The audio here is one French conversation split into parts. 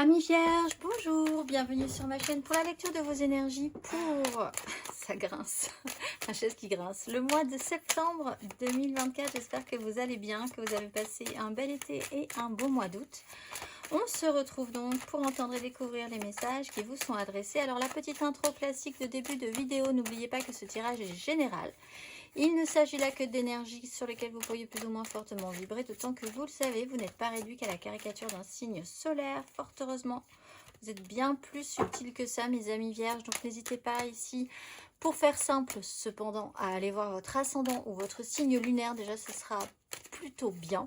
Amis vierges, bonjour, bienvenue sur ma chaîne pour la lecture de vos énergies pour, ça grince, la chaise qui grince, le mois de septembre 2024. J'espère que vous allez bien, que vous avez passé un bel été et un beau mois d'août. On se retrouve donc pour entendre et découvrir les messages qui vous sont adressés. Alors la petite intro classique de début de vidéo, n'oubliez pas que ce tirage est général. Il ne s'agit là que d'énergies sur lesquelles vous pourriez plus ou moins fortement vibrer, d'autant que vous le savez, vous n'êtes pas réduit qu'à la caricature d'un signe solaire, fort heureusement. Vous êtes bien plus subtil que ça, mes amis vierges, donc n'hésitez pas ici, pour faire simple cependant, à aller voir votre ascendant ou votre signe lunaire, déjà ce sera plutôt bien.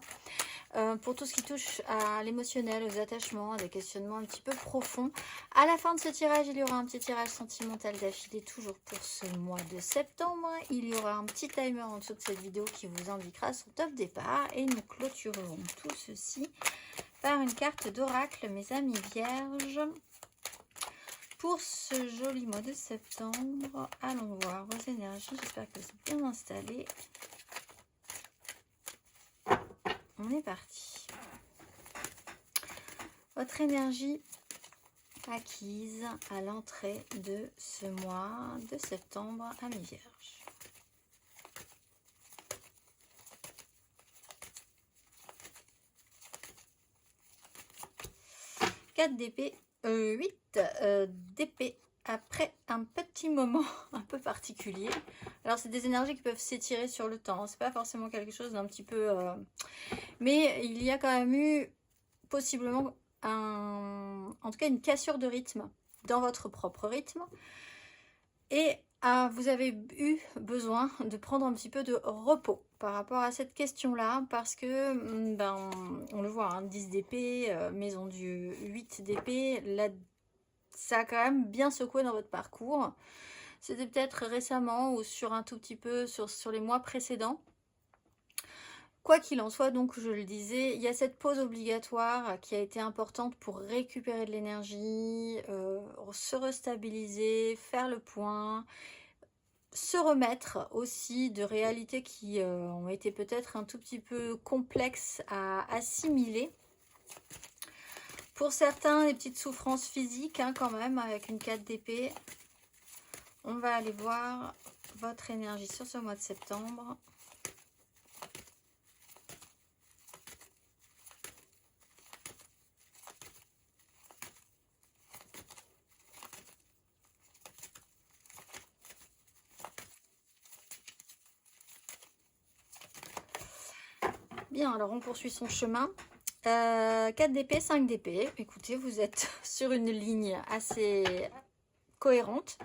Pour tout ce qui touche à l'émotionnel, aux attachements, à des questionnements un petit peu profonds. À la fin de ce tirage, il y aura un petit tirage sentimental d'affilée, toujours pour ce mois de septembre. Il y aura un petit timer en dessous de cette vidéo qui vous indiquera son top départ. Et nous clôturerons tout ceci par une carte d'oracle, mes amis vierges. Pour ce joli mois de septembre, allons voir vos énergies. J'espère que c'est bien installé. On est parti. Votre énergie acquise à l'entrée de ce mois de septembre à mes vierges. Quatre d'épée, 8 d'épée après un petit moment un peu particulier. Alors c'est des énergies qui peuvent s'étirer sur le temps, c'est pas forcément quelque chose d'un petit peu... mais il y a quand même eu possiblement en tout cas une cassure de rythme dans votre propre rythme. Et vous avez eu besoin de prendre un petit peu de repos par rapport à cette question-là, parce que, on le voit, hein, 10 d'épée, maison du 8 d'épée, là, ça a quand même bien secoué dans votre parcours. C'était peut-être récemment ou sur un tout petit peu sur les mois précédents. Quoi qu'il en soit, donc je le disais, il y a cette pause obligatoire qui a été importante pour récupérer de l'énergie, se restabiliser, faire le point, se remettre aussi de réalités qui ont été peut-être un tout petit peu complexes à assimiler. Pour certains, des petites souffrances physiques hein, quand même, avec une 4 d'épée. On va aller voir votre énergie sur ce mois de septembre. Bien, alors on poursuit son chemin. 4 d'épée, 5 d'épée. Écoutez, vous êtes sur une ligne assez cohérente.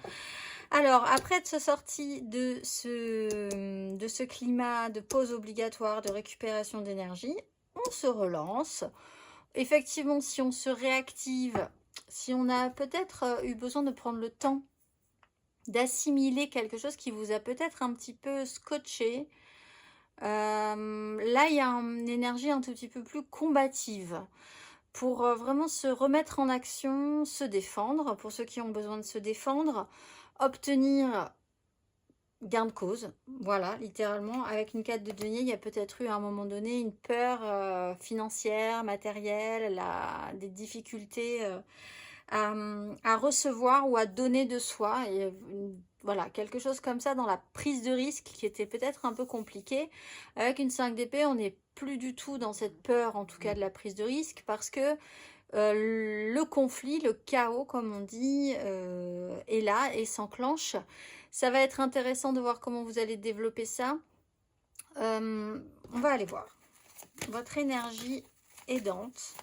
Alors, après être sorti de ce climat de pause obligatoire, de récupération d'énergie, on se relance. Effectivement, si on se réactive, si on a peut-être eu besoin de prendre le temps d'assimiler quelque chose qui vous a peut-être un petit peu scotché, là, il y a une énergie un tout petit peu plus combative pour vraiment se remettre en action, se défendre, pour ceux qui ont besoin de se défendre, obtenir gain de cause, voilà, littéralement. Avec une 4 de denier, il y a peut-être eu à un moment donné une peur financière, matérielle, des difficultés à recevoir ou à donner de soi. Et voilà, quelque chose comme ça dans la prise de risque qui était peut-être un peu compliqué. Avec une 5 d'épée, on n'est plus du tout dans cette peur, en tout cas de la prise de risque, parce que le conflit, le chaos, comme on dit, est là et s'enclenche. Ça va être intéressant de voir comment vous allez développer ça. On va aller voir. Votre énergie aidante.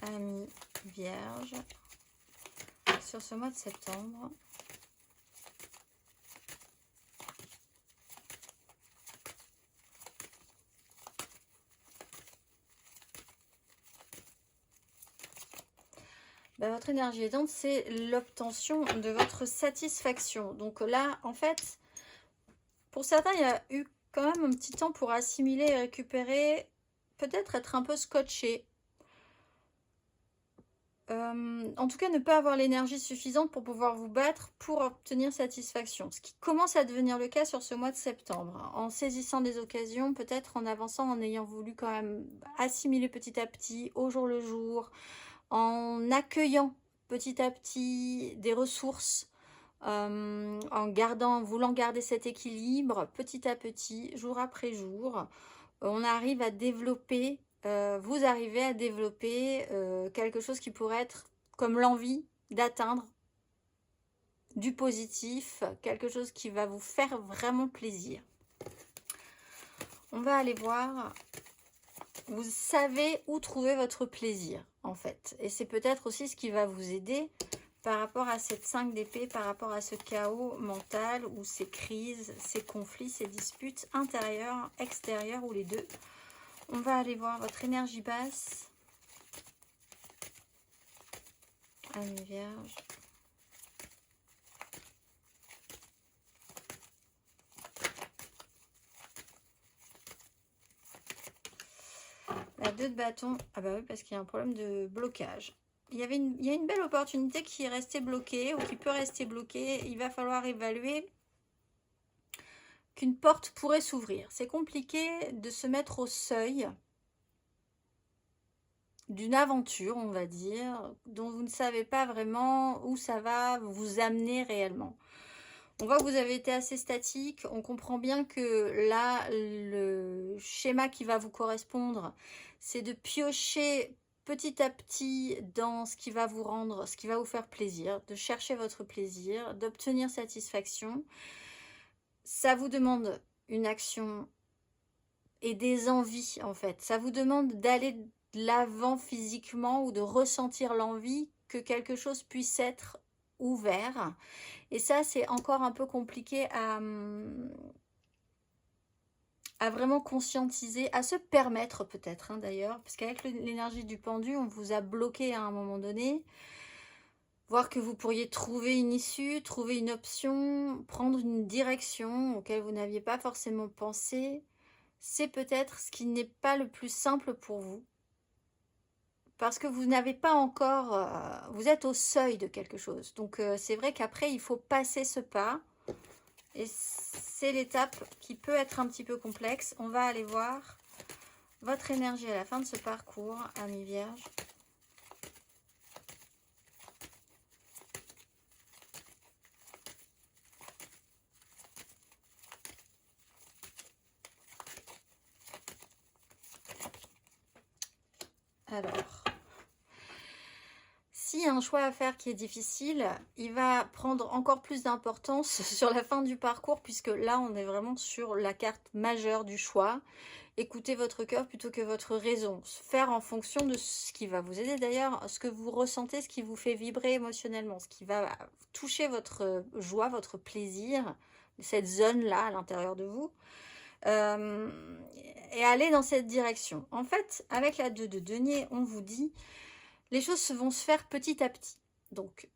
Amis vierge. Sur ce mois de septembre. Votre énergie aidante, c'est l'obtention de votre satisfaction. Donc là, en fait, pour certains, il y a eu quand même un petit temps pour assimiler et récupérer, peut-être être un peu scotché. En tout cas, ne pas avoir l'énergie suffisante pour pouvoir vous battre pour obtenir satisfaction. Ce qui commence à devenir le cas sur ce mois de septembre. En saisissant des occasions, peut-être en avançant, en ayant voulu quand même assimiler petit à petit, au jour le jour, en accueillant petit à petit des ressources, en voulant garder cet équilibre petit à petit, jour après jour, on arrive à développer, vous arrivez à développer quelque chose qui pourrait être comme l'envie d'atteindre du positif, quelque chose qui va vous faire vraiment plaisir. On va aller voir, vous savez où trouver votre plaisir en fait. Et c'est peut-être aussi ce qui va vous aider par rapport à cette 5 d'épée, par rapport à ce chaos mental ou ces crises, ces conflits, ces disputes intérieures, extérieures ou les deux. On va aller voir votre énergie basse. Ami Vierge. La 2 de bâton. Ah bah oui, parce qu'il y a un problème de blocage. Il y a une belle opportunité qui est restée bloquée ou qui peut rester bloquée. Il va falloir évaluer qu'une porte pourrait s'ouvrir. C'est compliqué de se mettre au seuil d'une aventure, on va dire, dont vous ne savez pas vraiment où ça va vous amener réellement. On voit que vous avez été assez statique. On comprend bien que là, le schéma qui va vous correspondre, c'est de piocher petit à petit dans ce qui va vous rendre, ce qui va vous faire plaisir, de chercher votre plaisir, d'obtenir satisfaction. Ça vous demande une action et des envies, en fait. Ça vous demande d'aller de l'avant physiquement ou de ressentir l'envie que quelque chose puisse être ouvert. Et ça, c'est encore un peu compliqué à vraiment conscientiser, à se permettre peut-être, hein, d'ailleurs, parce qu'avec l'énergie du pendu, on vous a bloqué à un moment donné. Voir que vous pourriez trouver une issue, trouver une option, prendre une direction auquel vous n'aviez pas forcément pensé, c'est peut-être ce qui n'est pas le plus simple pour vous. Parce que vous n'avez pas encore, vous êtes au seuil de quelque chose. Donc c'est vrai qu'après, il faut passer ce pas. Et c'est l'étape qui peut être un petit peu complexe. On va aller voir votre énergie à la fin de ce parcours, Ami Vierge. Alors, s'il y a un choix à faire qui est difficile, il va prendre encore plus d'importance sur la fin du parcours, puisque là, on est vraiment sur la carte majeure du choix. Écoutez votre cœur plutôt que votre raison. Faire en fonction de ce qui va vous aider d'ailleurs, ce que vous ressentez, ce qui vous fait vibrer émotionnellement, ce qui va toucher votre joie, votre plaisir, cette zone-là à l'intérieur de vous. Et aller dans cette direction. En fait, avec la 2 de denier, on vous dit, les choses vont se faire petit à petit. Donc,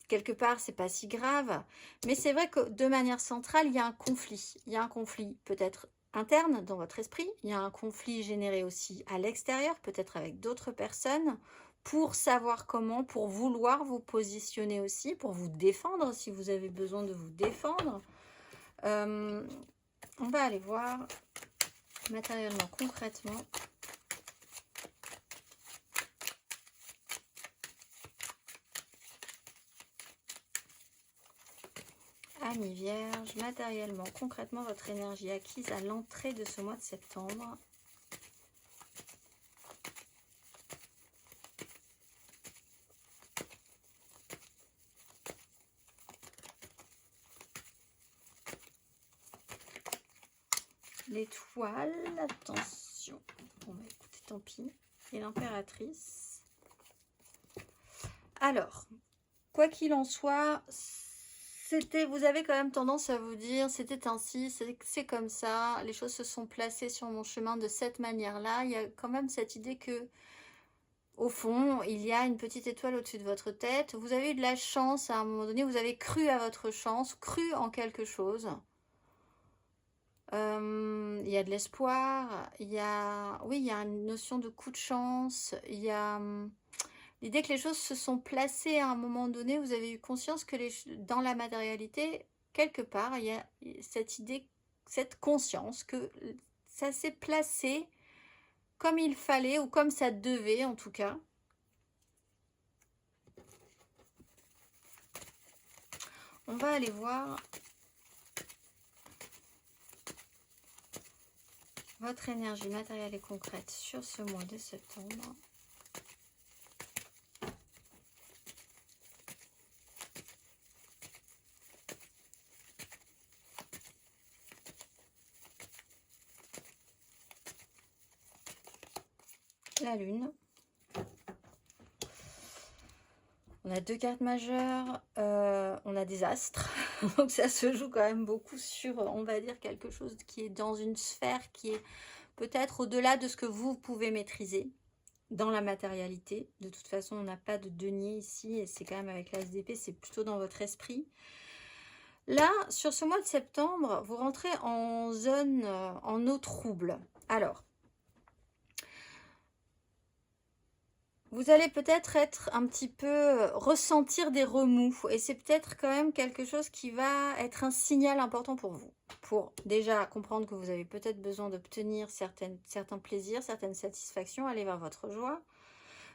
quelque part, c'est pas si grave. Mais c'est vrai que de manière centrale, il y a un conflit. Il y a un conflit peut-être interne dans votre esprit. Il y a un conflit généré aussi à l'extérieur, peut-être avec d'autres personnes, pour savoir comment, pour vouloir vous positionner aussi, pour vous défendre si vous avez besoin de vous défendre. On va aller voir matériellement, concrètement. Ami Vierge, matériellement, concrètement, votre énergie acquise à l'entrée de ce mois de septembre. L'étoile, attention. Bon, bah écoutez, tant pis. Et l'impératrice. Alors, quoi qu'il en soit, vous avez quand même tendance à vous dire, c'était ainsi, c'est comme ça, les choses se sont placées sur mon chemin de cette manière-là. Il y a quand même cette idée que, au fond, il y a une petite étoile au-dessus de votre tête. Vous avez eu de la chance à un moment donné, vous avez cru à votre chance, cru en quelque chose. Il y a de l'espoir, oui, il y a une notion de coup de chance, il y a L'idée que les choses se sont placées à un moment donné, vous avez eu conscience que dans la matérialité, quelque part, il y a cette idée, cette conscience que ça s'est placé comme il fallait ou comme ça devait en tout cas. On va aller voir votre énergie matérielle et concrète sur ce mois de septembre. La lune. On a deux cartes majeures, on a des astres, donc ça se joue quand même beaucoup sur, on va dire, quelque chose qui est dans une sphère qui est peut-être au-delà de ce que vous pouvez maîtriser dans la matérialité. De toute façon, on n'a pas de denier ici, et c'est quand même avec l'as d'épée, c'est plutôt dans votre esprit. Là, sur ce mois de septembre, vous rentrez en zone, en eau trouble. Alors, vous allez peut-être être un petit peu, ressentir des remous. Et c'est peut-être quand même quelque chose qui va être un signal important pour vous. Pour déjà comprendre que vous avez peut-être besoin d'obtenir certains plaisirs, certaines satisfactions, aller vers votre joie,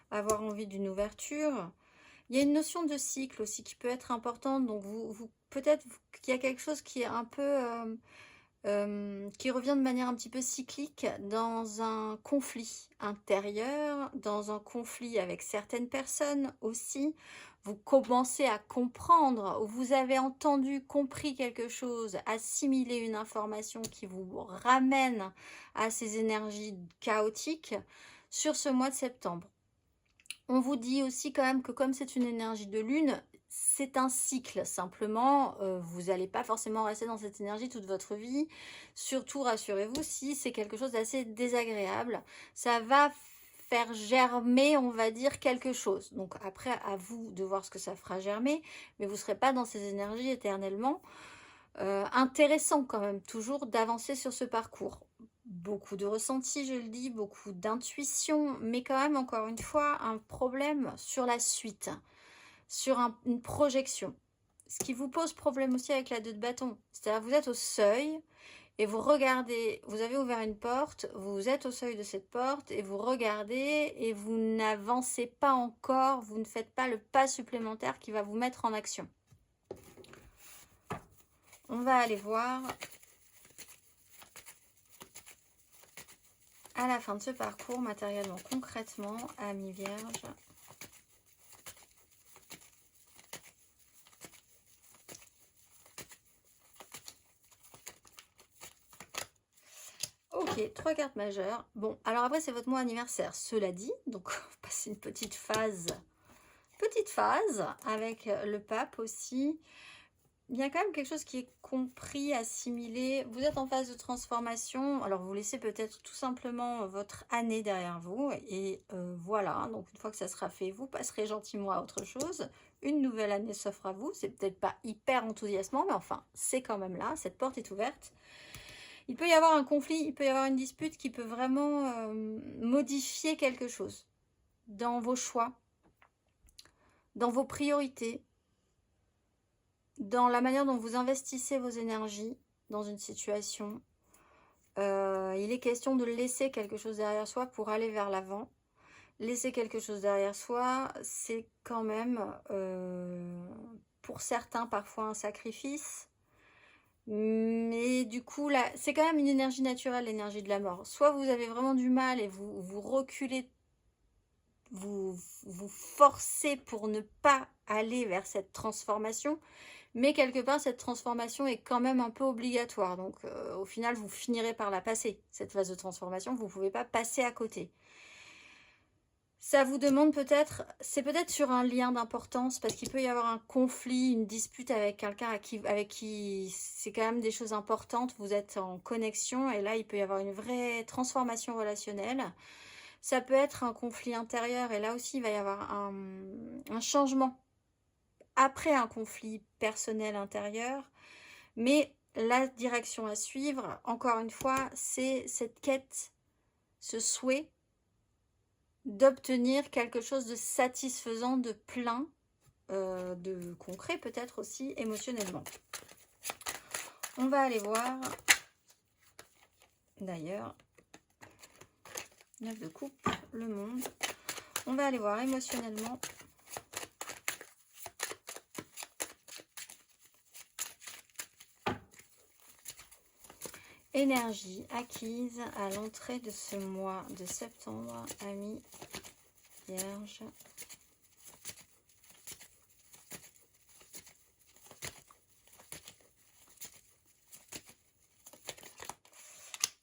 avoir envie d'une ouverture. Il y a une notion de cycle aussi qui peut être importante. Donc peut-être qu'il y a quelque chose qui est un peu... qui revient de manière un petit peu cyclique dans un conflit intérieur, dans un conflit avec certaines personnes aussi. Vous commencez à comprendre, ou vous avez entendu, compris quelque chose, assimilé une information qui vous ramène à ces énergies chaotiques sur ce mois de septembre. On vous dit aussi quand même que comme c'est une énergie de lune, c'est un cycle simplement, vous n'allez pas forcément rester dans cette énergie toute votre vie. Surtout, rassurez-vous, si c'est quelque chose d'assez désagréable, ça va faire germer, on va dire, quelque chose. Donc après, à vous de voir ce que ça fera germer, mais vous ne serez pas dans ces énergies éternellement. Intéressant quand même, toujours d'avancer sur ce parcours. Beaucoup de ressenti, je le dis, beaucoup d'intuition, mais quand même, encore une fois, un problème sur la suite, sur une projection. Ce qui vous pose problème aussi avec la 2 de bâton, c'est-à-dire vous êtes au seuil et vous regardez, vous avez ouvert une porte, vous êtes au seuil de cette porte et vous regardez et vous n'avancez pas encore, vous ne faites pas le pas supplémentaire qui va vous mettre en action. On va aller voir à la fin de ce parcours, matériellement, concrètement, amis vierges. Ok, 3 cartes majeures. Bon, alors après, c'est votre mois anniversaire. Cela dit, donc on va passer une petite phase avec le pape aussi. Il y a quand même quelque chose qui est compris, assimilé. Vous êtes en phase de transformation. Alors, vous laissez peut-être tout simplement votre année derrière vous. Et voilà, donc une fois que ça sera fait, vous passerez gentiment à autre chose. Une nouvelle année s'offre à vous. C'est peut-être pas hyper enthousiasmant, mais enfin, c'est quand même là. Cette porte est ouverte. Il peut y avoir un conflit, il peut y avoir une dispute qui peut vraiment modifier quelque chose dans vos choix, dans vos priorités, dans la manière dont vous investissez vos énergies dans une situation. Il est question de laisser quelque chose derrière soi pour aller vers l'avant. Laisser quelque chose derrière soi, c'est quand même, pour certains, parfois un sacrifice. Mais du coup, là, c'est quand même une énergie naturelle, l'énergie de la mort. Soit vous avez vraiment du mal et vous reculez, vous forcez pour ne pas aller vers cette transformation. Mais quelque part, cette transformation est quand même un peu obligatoire. Donc, au final, vous finirez par la passer, cette phase de transformation. Vous ne pouvez pas passer à côté. Ça vous demande peut-être, c'est peut-être sur un lien d'importance, parce qu'il peut y avoir un conflit, une dispute avec quelqu'un avec qui c'est quand même des choses importantes. Vous êtes en connexion et là, il peut y avoir une vraie transformation relationnelle. Ça peut être un conflit intérieur et là aussi, il va y avoir un changement après un conflit personnel intérieur, mais la direction à suivre, encore une fois, c'est cette quête, ce souhait d'obtenir quelque chose de satisfaisant, de plein, de concret peut-être aussi émotionnellement. On va aller voir d'ailleurs 9 de coupe, le monde. On va aller voir émotionnellement. Énergie acquise à l'entrée de ce mois de septembre, amis Vierge.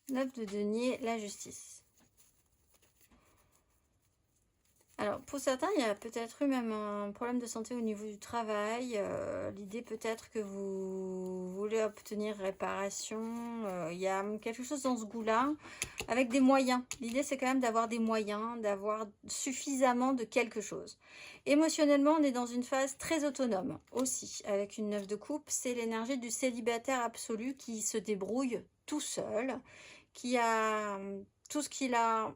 Neuf de denier, la justice. Alors, pour certains, il y a peut-être eu même un problème de santé au niveau du travail. L'idée peut-être que vous voulez obtenir réparation. Il y a quelque chose dans ce goût-là, avec des moyens. L'idée, c'est quand même d'avoir des moyens, d'avoir suffisamment de quelque chose. Émotionnellement, on est dans une phase très autonome aussi. Avec une 9 de coupe, c'est l'énergie du célibataire absolu qui se débrouille tout seul, qui a tout ce qu'il a...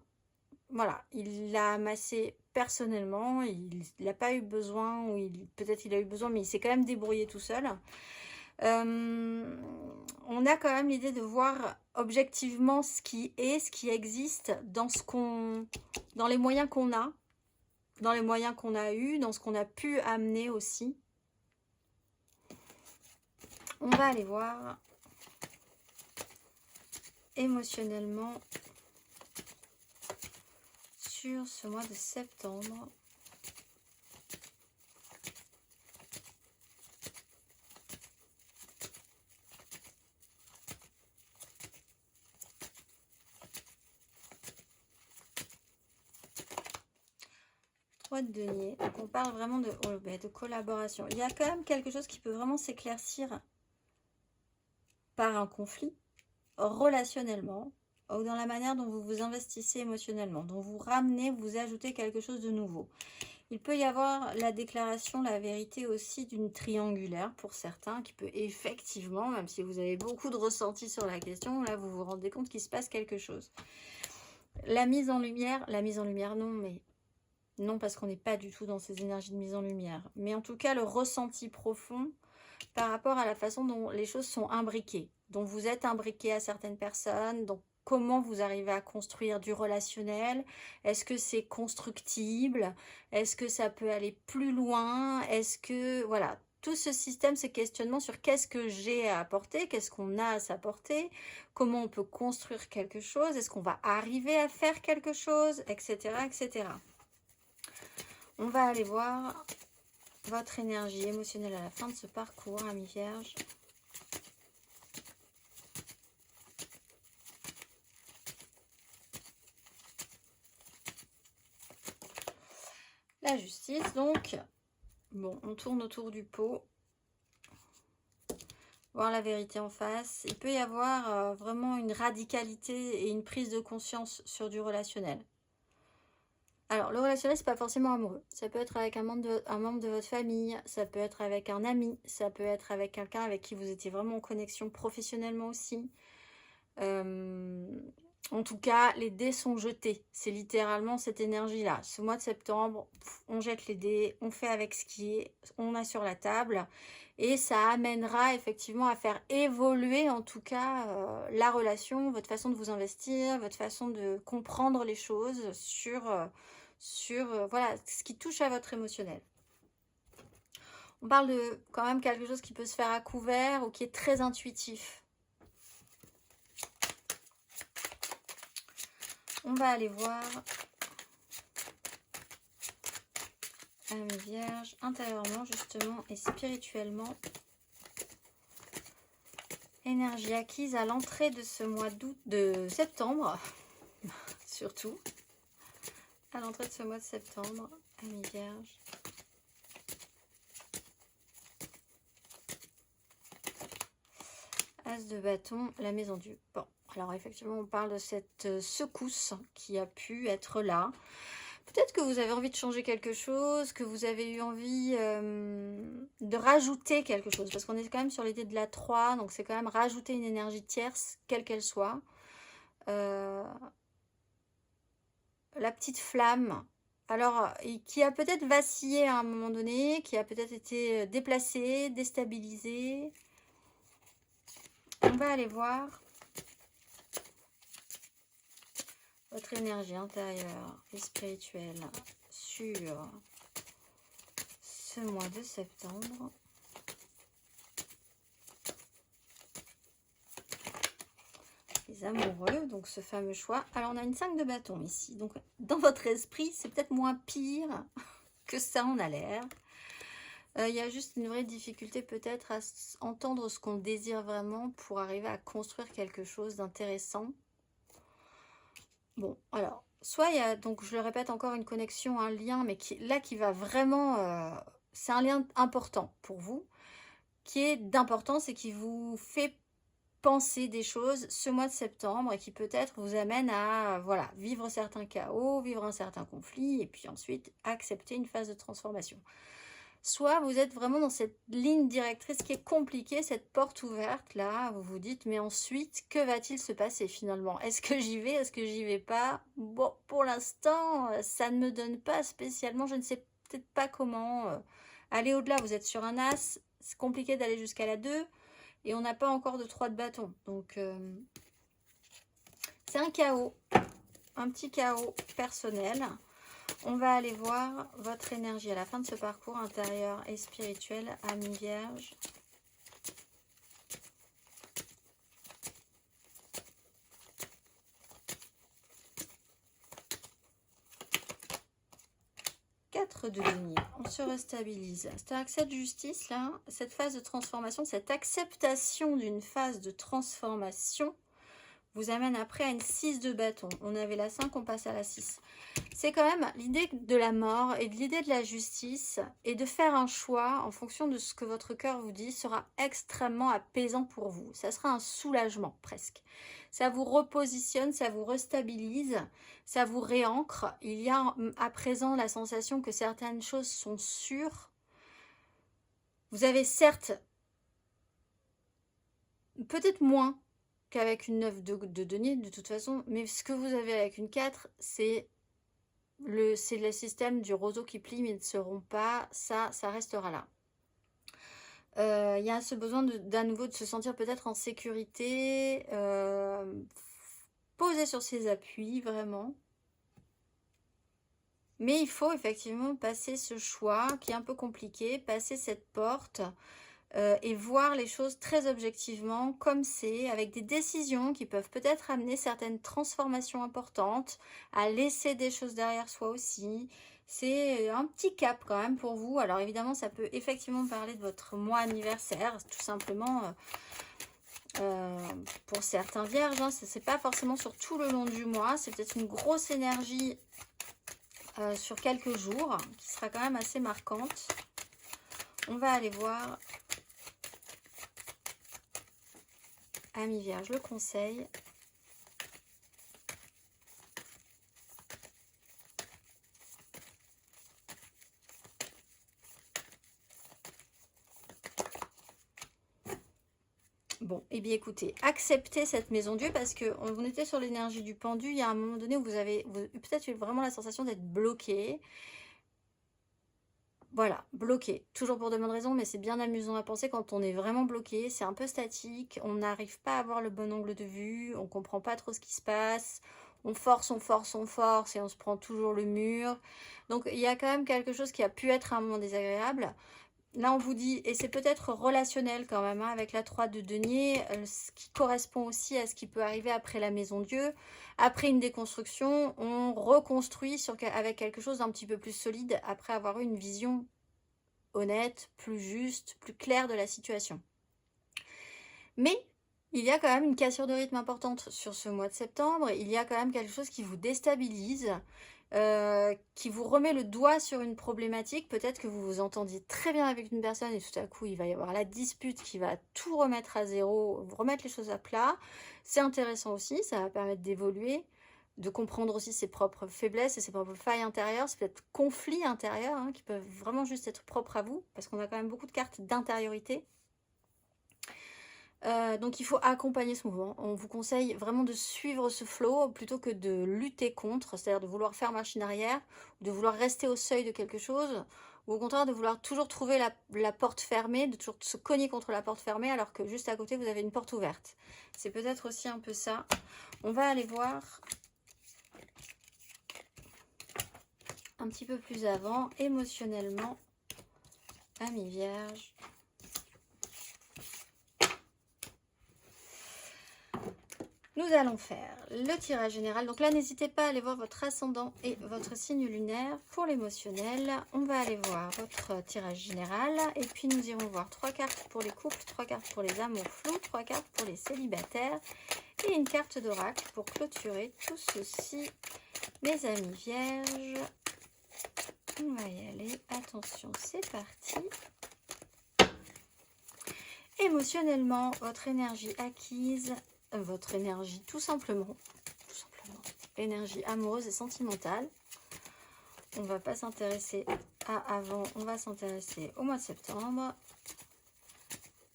Voilà, il l'a amassé personnellement, il n'a pas eu besoin, ou peut-être il a eu besoin, mais il s'est quand même débrouillé tout seul. On a quand même l'idée de voir objectivement ce qui est, ce qui existe dans dans les moyens qu'on a, dans les moyens qu'on a eus, dans ce qu'on a pu amener aussi. On va aller voir émotionnellement sur ce mois de septembre. De denier. Donc on parle vraiment de collaboration. Il y a quand même quelque chose qui peut vraiment s'éclaircir par un conflit relationnellement ou dans la manière dont vous vous investissez émotionnellement, dont vous ramenez, vous ajoutez quelque chose de nouveau. Il peut y avoir la déclaration, la vérité aussi d'une triangulaire pour certains qui peut effectivement, même si vous avez beaucoup de ressenti sur la question, là vous vous rendez compte qu'il se passe quelque chose. La mise en lumière non, mais non, parce qu'on n'est pas du tout dans ces énergies de mise en lumière. Mais en tout cas, le ressenti profond par rapport à la façon dont les choses sont imbriquées, dont vous êtes imbriqué à certaines personnes, donc comment vous arrivez à construire du relationnel. Est-ce que c'est constructible? Est-ce que ça peut aller plus loin? Est-ce que, voilà, tout ce système, ce questionnement sur qu'est-ce que j'ai à apporter, qu'est-ce qu'on a à s'apporter, comment on peut construire quelque chose, est-ce qu'on va arriver à faire quelque chose, etc., etc. On va aller voir votre énergie émotionnelle à la fin de ce parcours, amis vierges. La justice, donc, bon, on tourne autour du pot. Voir la vérité en face. Il peut y avoir vraiment une radicalité et une prise de conscience sur du relationnel. Alors, le relationnel, c'est pas forcément amoureux. Ça peut être avec un membre de votre famille, ça peut être avec un ami, ça peut être avec quelqu'un avec qui vous étiez vraiment en connexion professionnellement aussi. En tout cas, les dés sont jetés. C'est littéralement cette énergie-là. Ce mois de septembre, on jette les dés, on fait avec ce qui est, on a sur la table. Et ça amènera effectivement à faire évoluer, en tout cas, la relation, votre façon de vous investir, votre façon de comprendre les choses sur voilà, ce qui touche à votre émotionnel. On parle de quand même quelque chose qui peut se faire à couvert ou qui est très intuitif. On va aller voir, amis vierges, intérieurement justement et spirituellement. Énergie acquise à l'entrée de ce mois d'août, de septembre, surtout. À l'entrée de ce mois de septembre, amis vierges. As de bâton, la maison du... Bon, alors effectivement, on parle de cette secousse qui a pu être là. Peut-être que vous avez envie de changer quelque chose, que vous avez eu envie de rajouter quelque chose. Parce qu'on est quand même sur l'idée de la 3, donc c'est quand même rajouter une énergie tierce, quelle qu'elle soit. la petite flamme. Alors, et qui a peut-être vacillé à un moment donné, qui a peut-être été déplacé, déstabilisé. On va aller voir votre énergie intérieure et spirituelle sur ce mois de septembre. Les amoureux, donc ce fameux choix. Alors, on a une 5 de bâton ici. Donc, dans votre esprit, c'est peut-être moins pire que ça en a l'air. Il y a juste une vraie difficulté peut-être à entendre ce qu'on désire vraiment pour arriver à construire quelque chose d'intéressant. Bon, alors, soit il y a, donc je le répète encore, une connexion, un lien, mais qui va vraiment... c'est un lien important pour vous, qui est d'importance et qui vous fait penser des choses ce mois de septembre et qui peut-être vous amène à voilà, vivre certains chaos, vivre un certain conflit et puis ensuite accepter une phase de transformation. Soit vous êtes vraiment dans cette ligne directrice qui est compliquée, cette porte ouverte, là, vous vous dites, mais ensuite, que va-t-il se passer finalement? Est-ce que j'y vais? Est-ce que j'y vais pas? Bon, pour l'instant, ça ne me donne pas spécialement, je ne sais peut-être pas comment aller au-delà. Vous êtes sur un as, c'est compliqué d'aller jusqu'à la 2, et on n'a pas encore de 3 de bâton. Donc, c'est un chaos, un petit chaos personnel. On va aller voir votre énergie à la fin de ce parcours intérieur et spirituel, Amis Vierge. De denier, on se restabilise. C'est-à-dire que cette justice là, cette phase de transformation, cette acceptation d'une phase de transformation vous amène après à une 6 de bâton. On avait la 5, on passe à la 6. C'est quand même l'idée de la mort et de l'idée de la justice et de faire un choix en fonction de ce que votre cœur vous dit sera extrêmement apaisant pour vous. Ça sera un soulagement presque. Ça vous repositionne, ça vous restabilise, ça vous réancre. Il y a à présent la sensation que certaines choses sont sûres. Vous avez certes peut-être moins qu'avec une 9 de denier de toute façon, mais ce que vous avez avec une 4, c'est le système du roseau qui plie mais ne se rompt pas, ça restera là. Il y a ce besoin d'à nouveau de se sentir peut-être en sécurité, posé sur ses appuis, vraiment. Mais il faut effectivement passer ce choix qui est un peu compliqué, passer cette porte et voir les choses très objectivement comme c'est, avec des décisions qui peuvent peut-être amener certaines transformations importantes, à laisser des choses derrière soi aussi. C'est un petit cap quand même pour vous. Alors évidemment, ça peut effectivement parler de votre mois anniversaire, tout simplement pour certains vierges. Hein, c'est pas forcément sur tout le long du mois, c'est peut-être une grosse énergie sur quelques jours, qui sera quand même assez marquante. On va aller voir, Amis Vierge, le conseil. Bon, et bien écoutez, acceptez cette maison Dieu parce que on était sur l'énergie du pendu. Il y a un moment donné où vous avez peut-être eu vraiment la sensation d'être bloqué. Voilà, bloqué. Toujours pour de bonnes raisons, mais c'est bien amusant à penser quand on est vraiment bloqué. C'est un peu statique, on n'arrive pas à avoir le bon angle de vue, on comprend pas trop ce qui se passe. On force, on force, on force et on se prend toujours le mur. Donc il y a quand même quelque chose qui a pu être un moment désagréable. Là, on vous dit, et c'est peut-être relationnel quand même, hein, avec la 3 de denier, ce qui correspond aussi à ce qui peut arriver après la maison Dieu. Après une déconstruction, on reconstruit avec quelque chose d'un petit peu plus solide après avoir eu une vision honnête, plus juste, plus claire de la situation. Mais il y a quand même une cassure de rythme importante sur ce mois de septembre. Il y a quand même quelque chose qui vous déstabilise. Qui vous remet le doigt sur une problématique. Peut-être que vous vous entendiez très bien avec une personne et tout à coup il va y avoir la dispute qui va tout remettre à zéro, remettre les choses à plat. C'est intéressant aussi, ça va permettre d'évoluer, de comprendre aussi ses propres faiblesses et ses propres failles intérieures, c'est peut-être conflits intérieurs hein, qui peuvent vraiment juste être propres à vous, parce qu'on a quand même beaucoup de cartes d'intériorité. Donc il faut accompagner ce mouvement. On vous conseille vraiment de suivre ce flow plutôt que de lutter contre, c'est-à-dire de vouloir faire machine arrière, de vouloir rester au seuil de quelque chose, ou au contraire de vouloir toujours trouver la porte fermée, de toujours se cogner contre la porte fermée alors que juste à côté vous avez une porte ouverte. C'est peut-être aussi un peu ça. On va aller voir un petit peu plus avant, émotionnellement, Amis Vierge. Nous allons faire le tirage général. Donc là, n'hésitez pas à aller voir votre ascendant et votre signe lunaire. Pour l'émotionnel, on va aller voir votre tirage général. Et puis, nous irons voir 3 cartes pour les couples, 3 cartes pour les amours flous, 3 cartes pour les célibataires et une carte d'oracle pour clôturer tout ceci. Mes amis vierges, on va y aller. Attention, c'est parti. Émotionnellement, votre énergie acquise, votre énergie tout simplement, l'énergie amoureuse et sentimentale. On va pas s'intéresser à avant, on va s'intéresser au mois de septembre.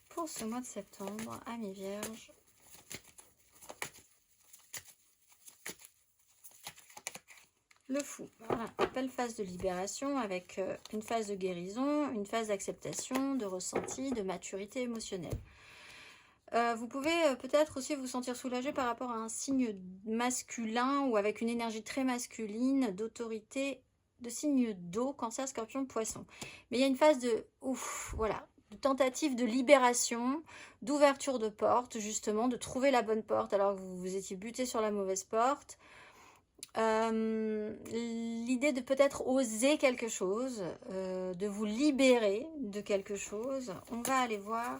Pour ce mois de septembre, amis vierges, le fou, voilà, belle phase de libération avec une phase de guérison, une phase d'acceptation, de ressenti, de maturité émotionnelle. Vous pouvez peut-être aussi vous sentir soulagé par rapport à un signe masculin ou avec une énergie très masculine, d'autorité, de signe d'eau, cancer, scorpion, poisson. Mais il y a une phase de ouf, voilà, de tentative de libération, d'ouverture de porte, justement, de trouver la bonne porte alors que vous étiez buté sur la mauvaise porte. L'idée de peut-être oser quelque chose, de vous libérer de quelque chose. On va aller voir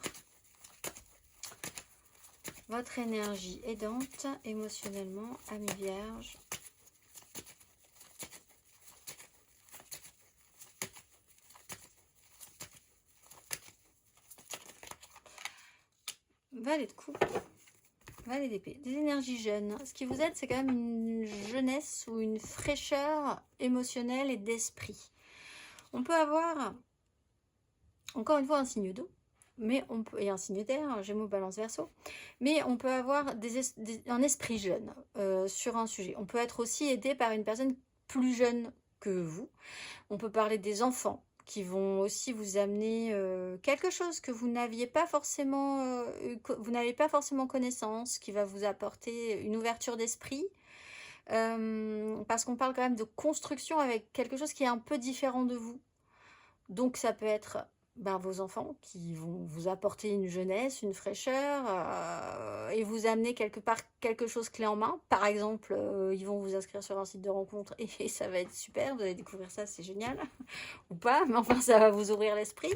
votre énergie aidante émotionnellement, amis vierges. Valet de coupe, valet d'épée, des énergies jeunes. Ce qui vous aide, c'est quand même une jeunesse ou une fraîcheur émotionnelle et d'esprit. On peut avoir, encore une fois, un signe d'eau, mais on peut, et un signe d'air, Gémeaux, Balance, Verseau, mais on peut avoir un esprit jeune sur un sujet. On peut être aussi aidé par une personne plus jeune que vous. On peut parler des enfants qui vont aussi vous amener quelque chose que vous n'aviez pas forcément, vous n'avez pas forcément connaissance, qui va vous apporter une ouverture d'esprit. Parce qu'on parle quand même de construction avec quelque chose qui est un peu différent de vous. Donc ça peut être vos enfants qui vont vous apporter une jeunesse, une fraîcheur et vous amener quelque part quelque chose clé en main. Par exemple, ils vont vous inscrire sur un site de rencontre et ça va être super, vous allez découvrir ça, c'est génial. Ou pas, mais enfin ça va vous ouvrir l'esprit.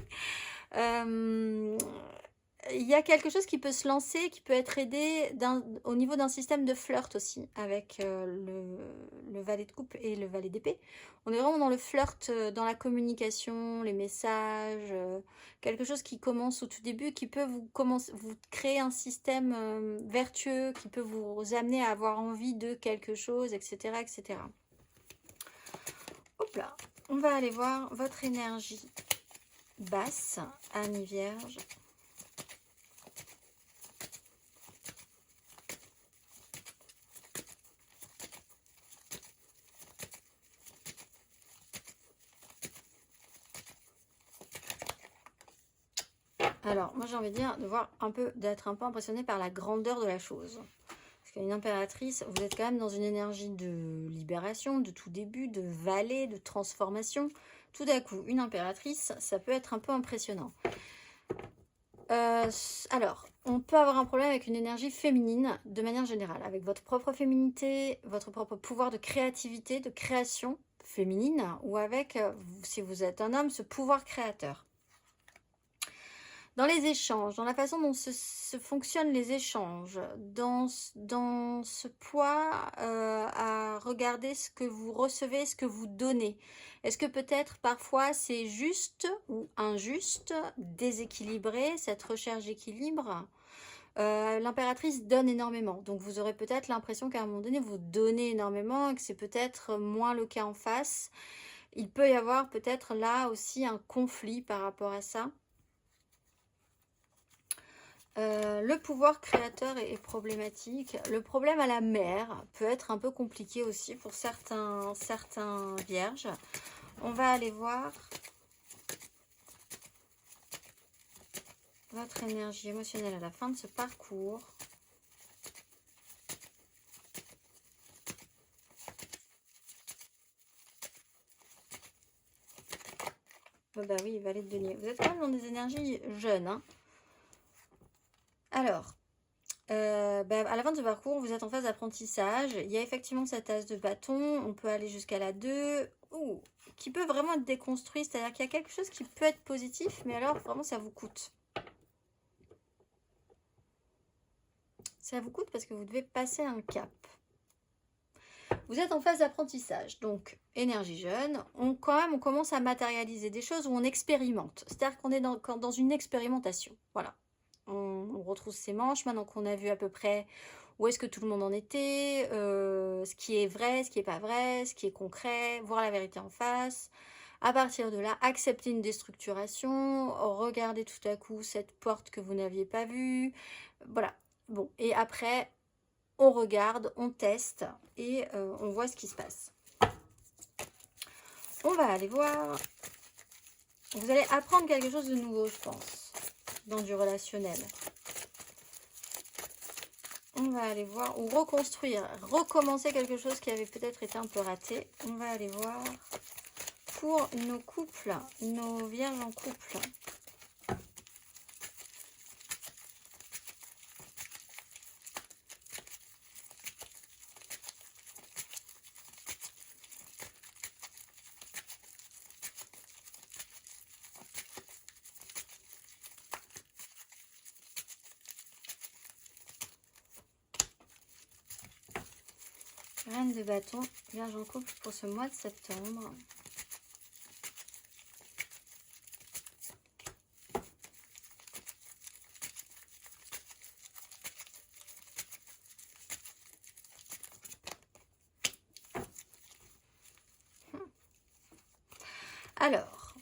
Il y a quelque chose qui peut se lancer, qui peut être aidé au niveau d'un système de flirt aussi, avec le valet de coupe et le valet d'épée. On est vraiment dans le flirt, dans la communication, les messages, quelque chose qui commence au tout début, qui peut vous créer un système vertueux, qui peut vous amener à avoir envie de quelque chose, etc. etc. Hop là, on va aller voir votre énergie basse, amis vierges. Alors, moi j'ai envie de dire, d'être un peu impressionné par la grandeur de la chose. Parce qu'une impératrice, vous êtes quand même dans une énergie de libération, de tout début, de vallée, de transformation. Tout d'un coup, une impératrice, ça peut être un peu impressionnant. Alors, on peut avoir un problème avec une énergie féminine de manière générale, avec votre propre féminité, votre propre pouvoir de créativité, de création féminine, ou avec, si vous êtes un homme, ce pouvoir créateur. Dans les échanges, dans la façon dont se fonctionnent les échanges, dans ce poids à regarder ce que vous recevez, ce que vous donnez. Est-ce que peut-être parfois c'est juste ou injuste, déséquilibré, cette recherche d'équilibre? L'impératrice donne énormément, donc vous aurez peut-être l'impression qu'à un moment donné vous donnez énormément et que c'est peut-être moins le cas en face. Il peut y avoir peut-être là aussi un conflit par rapport à ça. Le pouvoir créateur est problématique. Le problème à la mer peut être un peu compliqué aussi pour certains vierges. On va aller voir votre énergie émotionnelle à la fin de ce parcours. Oh bah oui, valet de denier. Vous êtes quand même dans des énergies jeunes, hein. Alors, à la fin de ce parcours, vous êtes en phase d'apprentissage. Il y a effectivement cette as de bâton. On peut aller jusqu'à la 2. Qui peut vraiment être déconstruit. C'est-à-dire qu'il y a quelque chose qui peut être positif, mais alors vraiment ça vous coûte. Ça vous coûte parce que vous devez passer un cap. Vous êtes en phase d'apprentissage, donc énergie jeune. On commence à matérialiser des choses où on expérimente. C'est-à-dire qu'on est dans une expérimentation. Voilà. On retrousse ses manches maintenant qu'on a vu à peu près où est-ce que tout le monde en était, ce qui est vrai, ce qui n'est pas vrai, ce qui est concret, voir la vérité en face. À partir de là, accepter une déstructuration, regarder tout à coup cette porte que vous n'aviez pas vue. Voilà. Bon, et après, on regarde, on teste et on voit ce qui se passe. On va aller voir. Vous allez apprendre quelque chose de nouveau, je pense, dans du relationnel. On va aller voir, ou reconstruire, recommencer quelque chose qui avait peut-être été un peu raté. On va aller voir pour nos couples, nos vierges en couple. Reine de bâton, vierge en couple pour ce mois de septembre. Alors,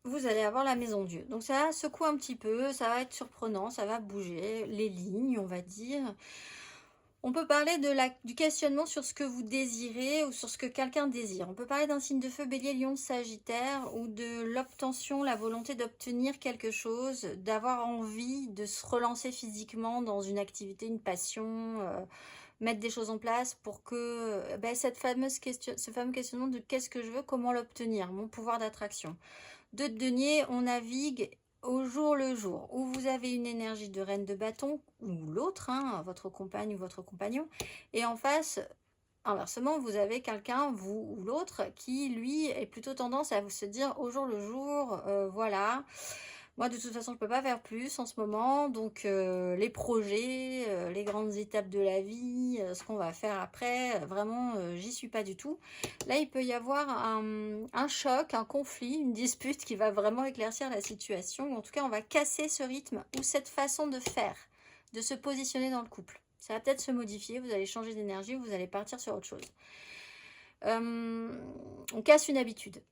vous allez avoir la maison Dieu. Donc ça secoue un petit peu, ça va être surprenant, ça va bouger les lignes, on va dire. On peut parler du questionnement sur ce que vous désirez ou sur ce que quelqu'un désire. On peut parler d'un signe de feu, bélier, lion, sagittaire, ou de l'obtention, la volonté d'obtenir quelque chose, d'avoir envie de se relancer physiquement dans une activité, une passion, mettre des choses en place pour que ce fameux questionnement de qu'est-ce que je veux, comment l'obtenir, mon pouvoir d'attraction. De denier, on navigue au jour le jour, où vous avez une énergie de reine de bâton, ou l'autre, hein, votre compagne ou votre compagnon, et en face, inversement, vous avez quelqu'un, vous ou l'autre, qui, lui, est plutôt tendance à se dire au jour le jour, voilà, moi de toute façon je ne peux pas faire plus en ce moment, donc les projets, les grandes étapes de la vie, ce qu'on va faire après, vraiment j'y suis pas du tout. Là il peut y avoir un choc, un conflit, une dispute qui va vraiment éclaircir la situation, ou en tout cas on va casser ce rythme ou cette façon de faire, de se positionner dans le couple. Ça va peut-être se modifier, vous allez changer d'énergie, vous allez partir sur autre chose. On casse une habitude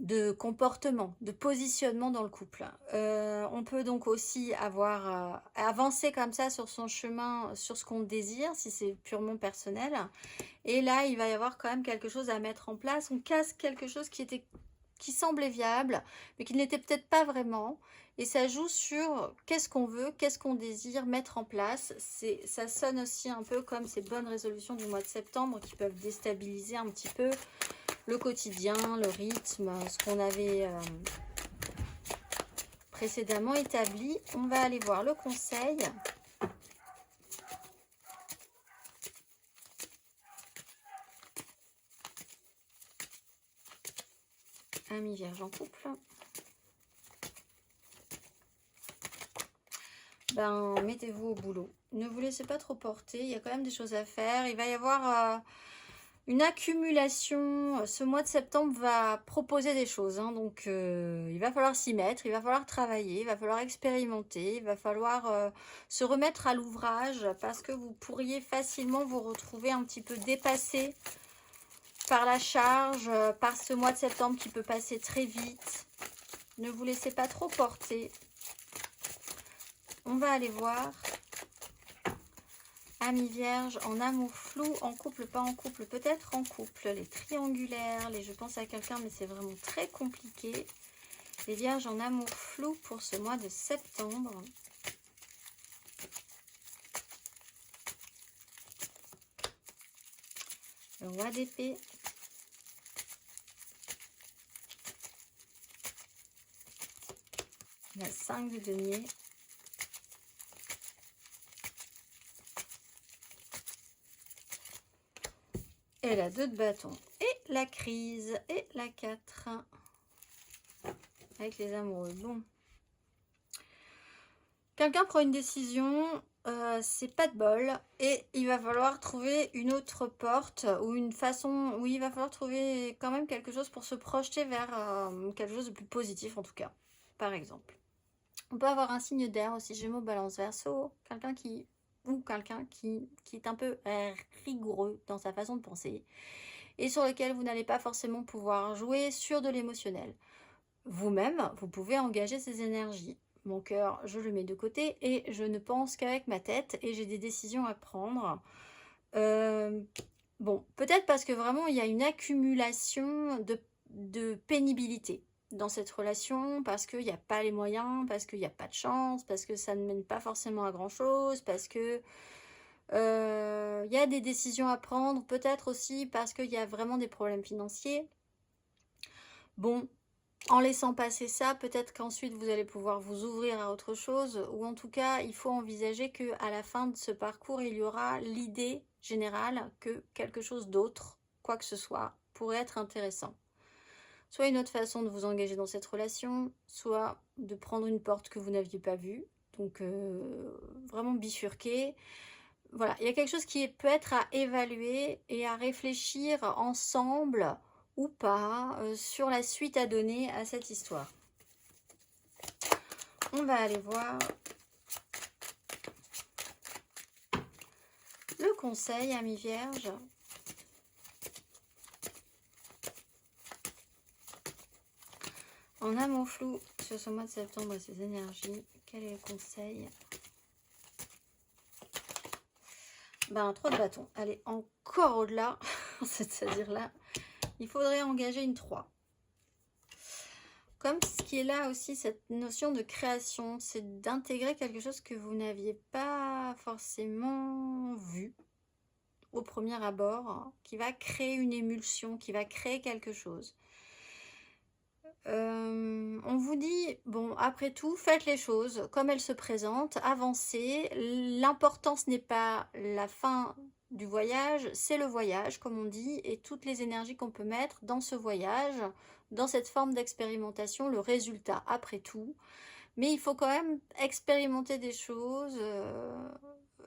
de comportement, de positionnement dans le couple. On peut donc aussi avoir avancé comme ça sur son chemin, sur ce qu'on désire, si c'est purement personnel. Et là, il va y avoir quand même quelque chose à mettre en place. On casse quelque chose qui semblait viable, mais qui ne l'était peut-être pas vraiment. Et ça joue sur qu'est-ce qu'on veut, qu'est-ce qu'on désire mettre en place. Ça sonne aussi un peu comme ces bonnes résolutions du mois de septembre qui peuvent déstabiliser un petit peu le quotidien, le rythme, ce qu'on avait précédemment établi. On va aller voir le conseil. Ami vierge en couple. Mettez-vous au boulot. Ne vous laissez pas trop porter. Il y a quand même des choses à faire. Il va y avoir une accumulation. Ce mois de septembre va proposer des choses. Hein, donc, il va falloir s'y mettre. Il va falloir travailler. Il va falloir expérimenter. Il va falloir se remettre à l'ouvrage parce que vous pourriez facilement vous retrouver un petit peu dépassé par la charge, par ce mois de septembre qui peut passer très vite. Ne vous laissez pas trop porter. On va aller voir. Amis vierges, en amour flou, en couple, pas en couple, peut-être en couple. Les triangulaires, je pense à quelqu'un, mais c'est vraiment très compliqué. Les vierges en amour flou pour ce mois de septembre. Le roi d'épée. La 5 de denier. Et la 2 de bâton. Et la crise. Et la 4. Avec les amoureux. Bon. Quelqu'un prend une décision. C'est pas de bol. Et il va falloir trouver une autre porte. Ou une façon. Oui, il va falloir trouver quand même quelque chose pour se projeter vers quelque chose de plus positif en tout cas. Par exemple. On peut avoir un signe d'air aussi. Gémeaux, balance, verseau. Quelqu'un qui est un peu rigoureux dans sa façon de penser et sur lequel vous n'allez pas forcément pouvoir jouer sur de l'émotionnel. Vous-même, vous pouvez engager ces énergies. Mon cœur, je le mets de côté et je ne pense qu'avec ma tête et j'ai des décisions à prendre. Bon, peut-être parce que vraiment, il y a une accumulation de pénibilité dans cette relation, parce qu'il n'y a pas les moyens, parce qu'il n'y a pas de chance, parce que ça ne mène pas forcément à grand-chose, parce que il y a des décisions à prendre, peut-être aussi parce qu'il y a vraiment des problèmes financiers. Bon, en laissant passer ça, peut-être qu'ensuite vous allez pouvoir vous ouvrir à autre chose, ou en tout cas, il faut envisager qu'à la fin de ce parcours, il y aura l'idée générale que quelque chose d'autre, quoi que ce soit, pourrait être intéressant. Soit une autre façon de vous engager dans cette relation, soit de prendre une porte que vous n'aviez pas vue, donc vraiment bifurquer. Voilà, il y a quelque chose qui peut être à évaluer et à réfléchir ensemble ou pas sur la suite à donner à cette histoire. On va aller voir le conseil, amis vierges. En amour flou sur ce mois de septembre et ses énergies, quel est le conseil? 3 de bâton. Allez, encore au-delà, c'est-à-dire là, il faudrait engager une 3. Comme ce qui est là aussi, cette notion de création, c'est d'intégrer quelque chose que vous n'aviez pas forcément vu au premier abord, qui va créer une émulsion, qui va créer quelque chose. On vous dit, bon, après tout, faites les choses comme elles se présentent, avancez. L'important, ce n'est pas la fin du voyage, c'est le voyage, comme on dit, et toutes les énergies qu'on peut mettre dans ce voyage, dans cette forme d'expérimentation, le résultat, après tout. Mais il faut quand même expérimenter des choses,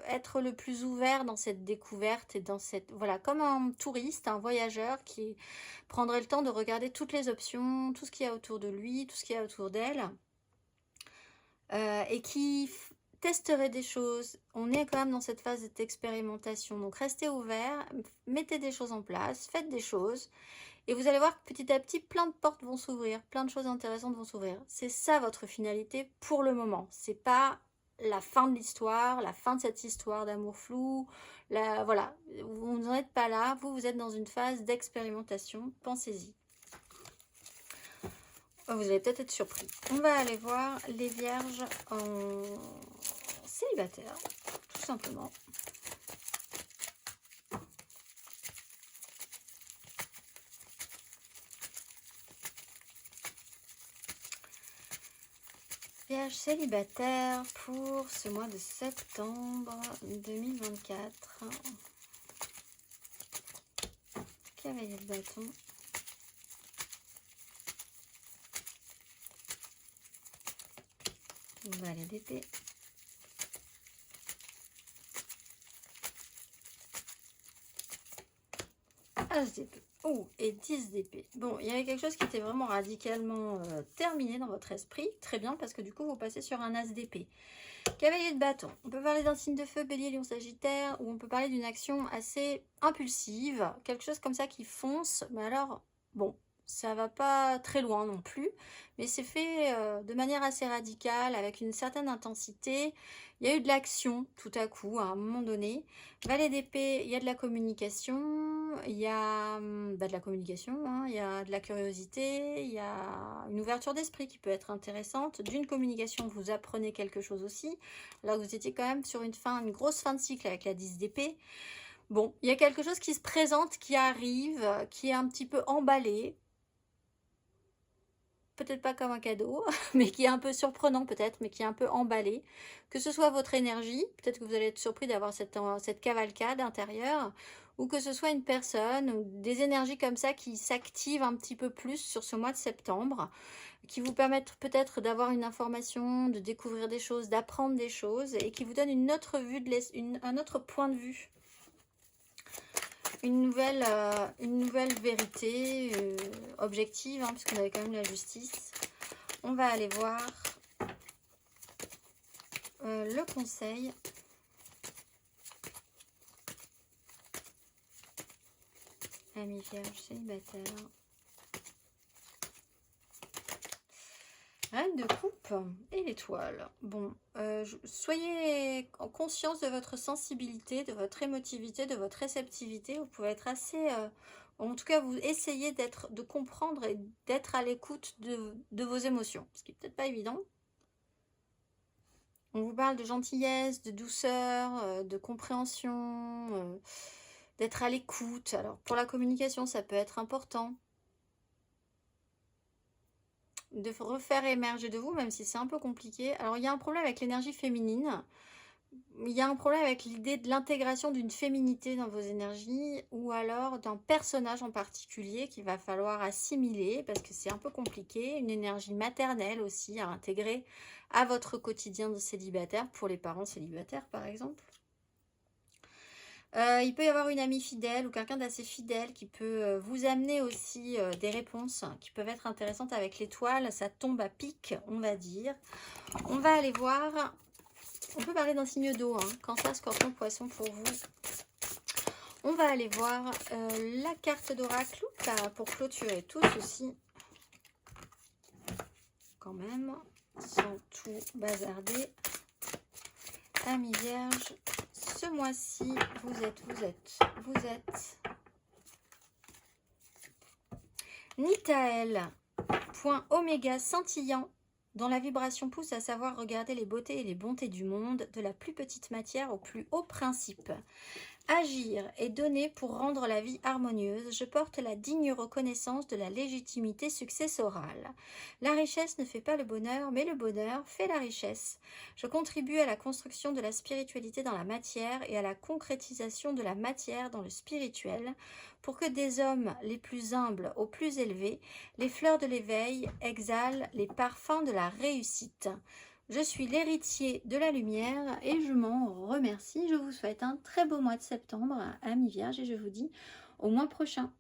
être le plus ouvert dans cette découverte et dans cette... Voilà, comme un touriste, un voyageur qui prendrait le temps de regarder toutes les options, tout ce qu'il y a autour de lui, tout ce qu'il y a autour d'elle, et qui testerait des choses. On est quand même dans cette phase d'expérimentation, donc restez ouvert, mettez des choses en place, faites des choses, et vous allez voir que petit à petit, plein de portes vont s'ouvrir, plein de choses intéressantes vont s'ouvrir. C'est ça votre finalité pour le moment. C'est pas la fin de l'histoire, la fin de cette histoire d'amour flou. Voilà, vous n'en êtes pas là. Vous êtes dans une phase d'expérimentation. Pensez-y. Vous allez peut-être être surpris. On va aller voir les vierges en célibataire, tout simplement. Vierge célibataire pour ce mois de septembre 2024. Cavalier de bâton. Valet d'épée. As d'épée. Oh, et 10 d'épée. Bon, il y avait quelque chose qui était vraiment radicalement terminé dans votre esprit. Très bien, parce que du coup, vous passez sur un as d'épée. Cavalier de bâton. On peut parler d'un signe de feu, bélier, lion, sagittaire, ou on peut parler d'une action assez impulsive. Quelque chose comme ça qui fonce. Mais alors, bon, Ça va pas très loin non plus, mais c'est fait de manière assez radicale, avec une certaine intensité. Il y a eu de l'action tout à coup, à un moment donné. Valet d'épée, il y a de la communication, il y a de la communication, hein, il y a de la curiosité, il y a une ouverture d'esprit qui peut être intéressante. D'une communication, vous apprenez quelque chose aussi. Là, vous étiez quand même sur une grosse fin de cycle avec la 10 d'épée. Bon, il y a quelque chose qui se présente, qui arrive, qui est un petit peu emballé. Peut-être pas comme un cadeau, mais qui est un peu surprenant peut-être, mais qui est un peu emballé. Que ce soit votre énergie, peut-être que vous allez être surpris d'avoir cette cavalcade intérieure, ou que ce soit une personne, ou des énergies comme ça qui s'activent un petit peu plus sur ce mois de septembre, qui vous permettent peut-être d'avoir une information, de découvrir des choses, d'apprendre des choses, et qui vous donnent une autre vue, un autre point de vue. Une nouvelle vérité objective, hein, puisqu'on avait quand même la justice. On va aller voir le conseil. Ami vierge célibataire. Reine de coupe et l'étoile. Bon, soyez en conscience de votre sensibilité, de votre émotivité, de votre réceptivité. Vous pouvez être assez... en tout cas, vous essayez de comprendre et d'être à l'écoute de vos émotions. Ce qui n'est peut-être pas évident. On vous parle de gentillesse, de douceur, de compréhension, d'être à l'écoute. Alors, pour la communication, ça peut être important. De refaire émerger de vous, même si c'est un peu compliqué. Alors, il y a un problème avec l'énergie féminine. Il y a un problème avec l'idée de l'intégration d'une féminité dans vos énergies, ou alors d'un personnage en particulier qu'il va falloir assimiler, parce que c'est un peu compliqué. Une énergie maternelle aussi à intégrer à votre quotidien de célibataire, pour les parents célibataires par exemple. Il peut y avoir une amie fidèle ou quelqu'un d'assez fidèle qui peut vous amener aussi des réponses qui peuvent être intéressantes avec l'étoile. Ça tombe à pic, on va dire. On va aller voir. On peut parler d'un signe d'eau, hein. Cancer, Scorpion, Poisson pour vous. On va aller voir la carte d'oracle pour clôturer tout ceci. Quand même, sans tout bazarder. Ami vierge. Ce mois-ci, vous êtes Nitaël, point oméga scintillant, dont la vibration pousse à savoir regarder les beautés et les bontés du monde, de la plus petite matière au plus haut principe. Agir et donner pour rendre la vie harmonieuse, je porte la digne reconnaissance de la légitimité successorale. La richesse ne fait pas le bonheur, mais le bonheur fait la richesse. Je contribue à la construction de la spiritualité dans la matière et à la concrétisation de la matière dans le spirituel, pour que des hommes les plus humbles aux plus élevés, les fleurs de l'éveil exhalent les parfums de la réussite. Je suis l'héritier de la lumière et je m'en remercie. Je vous souhaite un très beau mois de septembre, amis vierges, et je vous dis au mois prochain.